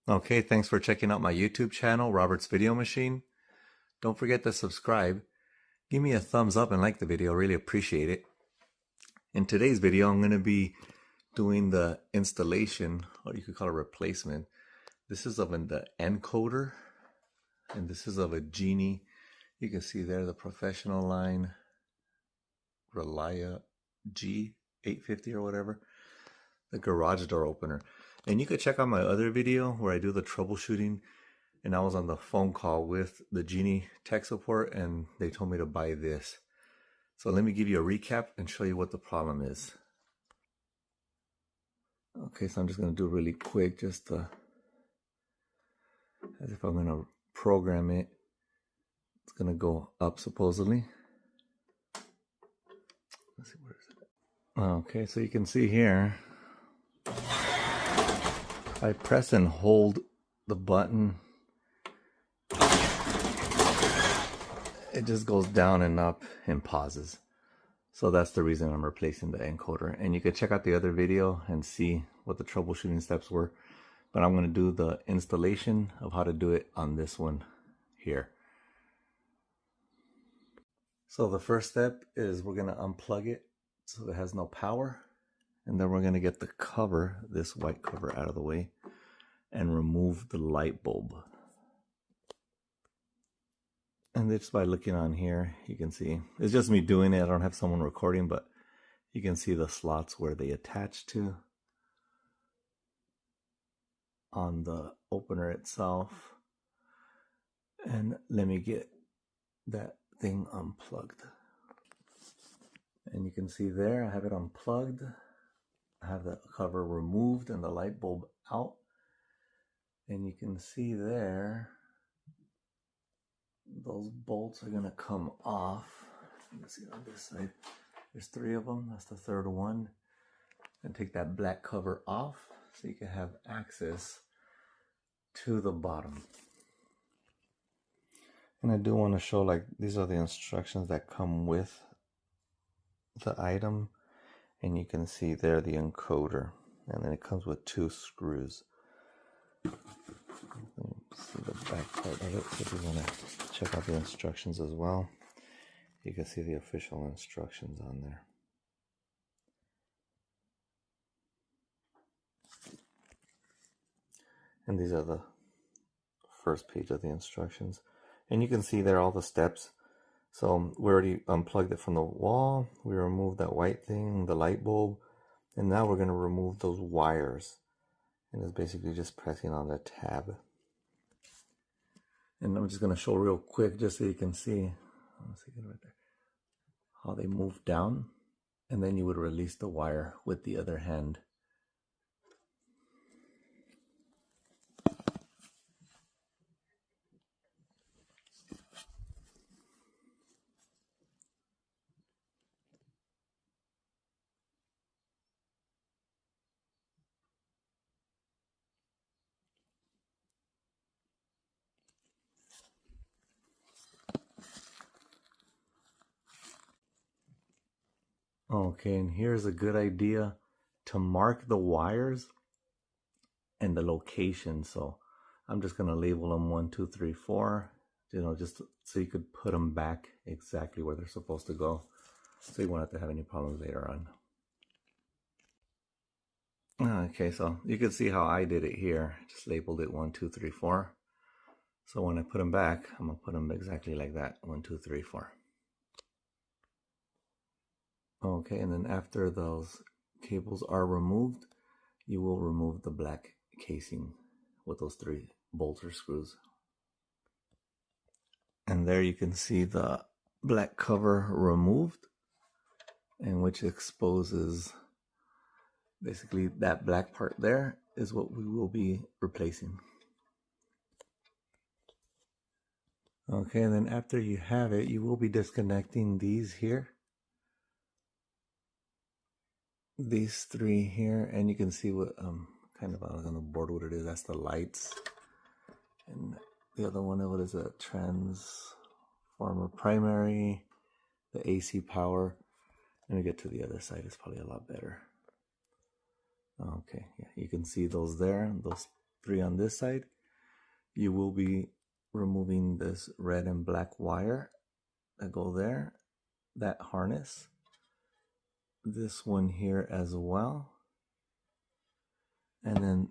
Okay, thanks for checking out my YouTube channel, Robert's Video Machine. Don't forget to subscribe. Give me a thumbs up and like the video, really appreciate it. In today's video, I'm going to be doing the installation, or you could call it replacement. This is of the Encoder, and this is of a Genie. You can see there the professional line, Relia G850 or whatever, the garage door opener. And you could check out my other video where I do the troubleshooting, and I was on the phone call with the Genie tech support and they told me to buy this. So let me give you a recap and show you what the problem is. Okay, so I'm just going to do it really quick, just as if I'm going to program it. It's going to go up supposedly. Let's see, where is it? Okay, so you can see here, I press and hold the button, it just goes down and up and pauses. So that's the reason I'm replacing the encoder. And you can check out the other video and see what the troubleshooting steps were. But I'm going to do the installation of how to do it on this one here. So the first step is we're going to unplug it so it has no power. And then we're going to get the cover, this white cover, out of the way and remove the light bulb. And just by looking on here, you can see, it's just me doing it. I don't have someone recording, but you can see the slots where they attach to on the opener itself. And let me get that thing unplugged. And you can see there, I have it unplugged. I have the cover removed and the light bulb out. And you can see there, those bolts are going to come off. You can see on this side, there's 3 of them. That's the third one. And take that black cover off so you can have access to the bottom. And I do want to show, like, these are the instructions that come with the item. And you can see there the encoder, and then it comes with 2 screws. Let me see the back part of it. So if you want to check out the instructions as well, you can see the official instructions on there. And these are the first page of the instructions. And you can see there all the steps. So we already unplugged it from the wall. We removed that white thing, the light bulb. And now we're going to remove those wires. And it's basically just pressing on the tab. And I'm just going to show real quick just so you can see, let's see right there, how they move down. And then you would release the wire with the other hand. Okay, and here's a good idea to mark the wires and the location. So I'm just going to label them 1, 2, 3, 4, you know, just so you could put them back exactly where they're supposed to go. So you won't have to have any problems later on. Okay, so you can see how I did it here. Just labeled it 1, 2, 3, 4. So when I put them back, I'm going to put them exactly like that. 1, 2, 3, 4. Okay, and then after those cables are removed, you will remove the black casing with those 3 bolts or screws. And there you can see the black cover removed, and which exposes basically that black part there is what we will be replacing. Okay, and then after you have it, you will be disconnecting these here. These 3 here, and you can see what kind of on the board what it is. That's the lights, and the other one, what is a transformer primary, the AC power. Let me get to the other side, it's probably a lot better. Okay, yeah, you can see those there, those 3 on this side. You will be removing this red and black wire that go there, that harness, this one here as well, and then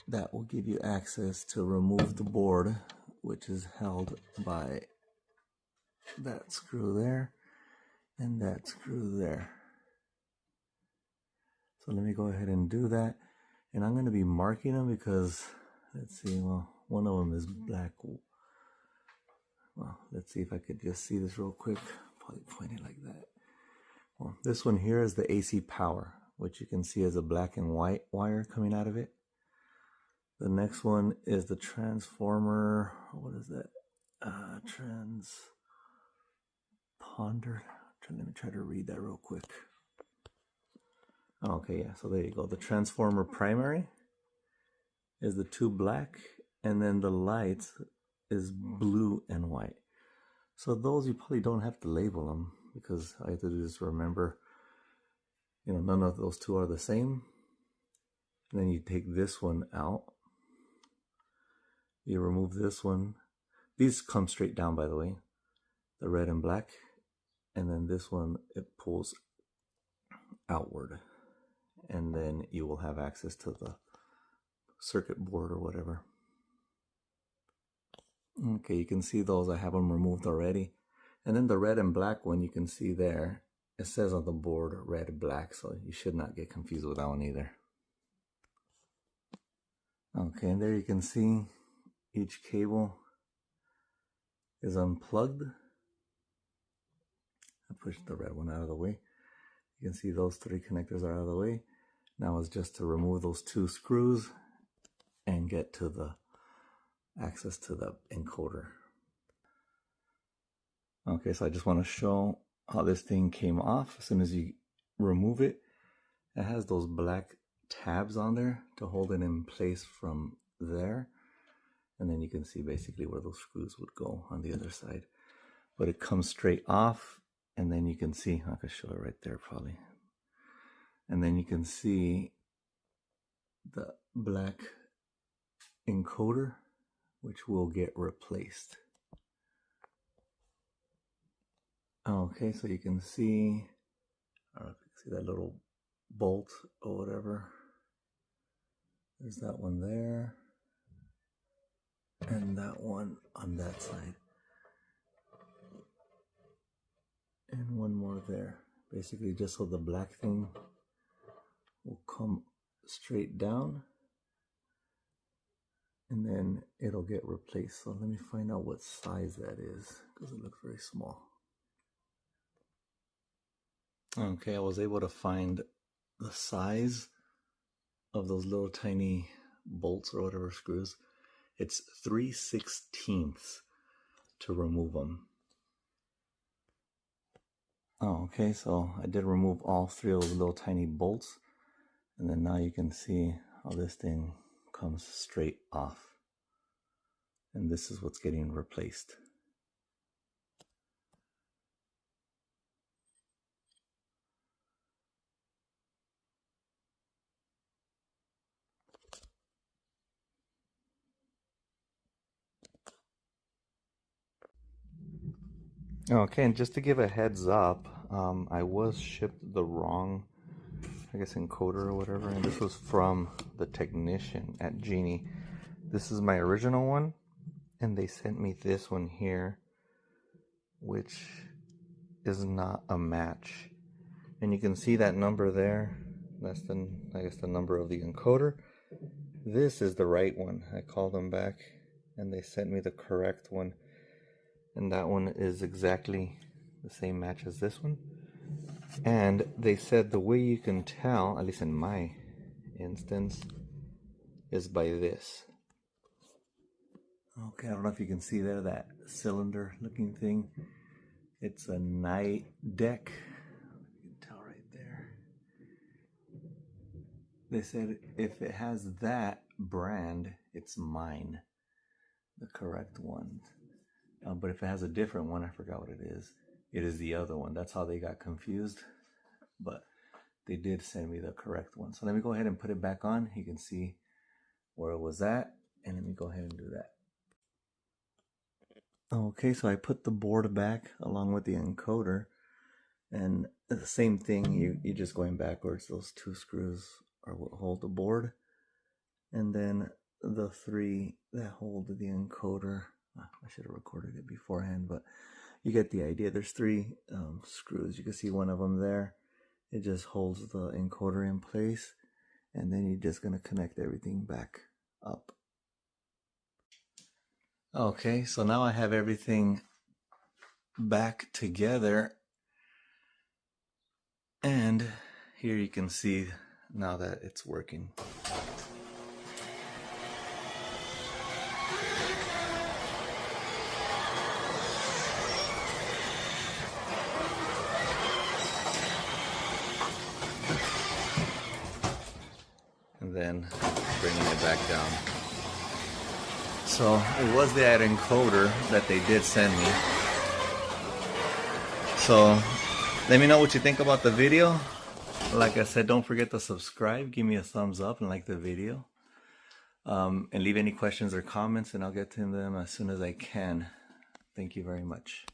that will give you access to remove the board, which is held by that screw there and that screw there. So let me go ahead and do that, and I'm going to be marking them because, let's see, well, one of them is black. Well, let's see if I could just see this real quick. Probably point it like that. Well, this one here is the AC power, which you can see as a black and white wire coming out of it. The next one is the transformer. What is that? Transponder. Let me try to read that real quick. Okay, yeah, so there you go. The transformer primary is the 2 black, and then the lights is blue and white. So those you probably don't have to label them, because I have to just remember, none of those 2 are the same. And then you take this one out. You remove this one. These come straight down, by the way, the red and black. And then this one, it pulls outward. And then you will have access to the circuit board or whatever. Okay, you can see those. I have them removed already. And then the red and black one, you can see there, it says on the board red, black, so you should not get confused with that one either. Okay, and there you can see each cable is unplugged. I pushed the red one out of the way. You can see those 3 connectors are out of the way. Now it's just to remove those 2 screws and get to the access to the encoder. Okay, so I just want to show how this thing came off. As soon as you remove it, it has those black tabs on there to hold it in place from there. And then you can see basically where those screws would go on the other side. But it comes straight off, and then you can see, I could show it right there probably. And then you can see the black encoder, which will get replaced. Okay, so you can see, I don't know if you can see that little bolt or whatever. There's that one there, and that one on that side, and one more there. Basically just so the black thing will come straight down, and then it'll get replaced. So let me find out what size that is, because it looks very small. Okay, I was able to find the size of those little tiny bolts or whatever screws. It's 3/16 to remove them. Oh, okay, so I did remove all 3 of those little tiny bolts, and then now you can see how this thing comes straight off, and this is what's getting replaced. Okay, and just to give a heads up, I was shipped the wrong, I guess, encoder or whatever, and this was from the technician at Genie. This is my original one, and they sent me this one here, which is not a match. And you can see that number there. That's the, I guess, the number of the encoder. This is the right one. I called them back, and they sent me the correct one. And that one is exactly the same match as this one. And they said the way you can tell, at least in my instance, is by this. Okay, I don't know if you can see there, that cylinder looking thing. It's a night deck. You can tell right there. They said if it has that brand, it's mine, the correct one. But if it has a different one, I forgot what it is the other one. That's how they got confused. But they did send me the correct one. So let me go ahead and put it back on. You can see where it was at, and let me go ahead and do that. Okay, so I put the board back along with the encoder, and the same thing, you're just going backwards. Those 2 screws are what hold the board, and then the 3 that hold the encoder. I should have recorded it beforehand, but you get the idea. There's 3 screws. You can see one of them there. It just holds the encoder in place, and then you're just going to connect everything back up. Okay, so now I have everything back together, and here you can see now that it's working. And then bringing it back down. So it was that encoder that they did send me. So let me know what you think about the video. Like I said, don't forget to subscribe, give me a thumbs up and like the video. And leave any questions or comments, and I'll get to them as soon as I can. Thank you very much.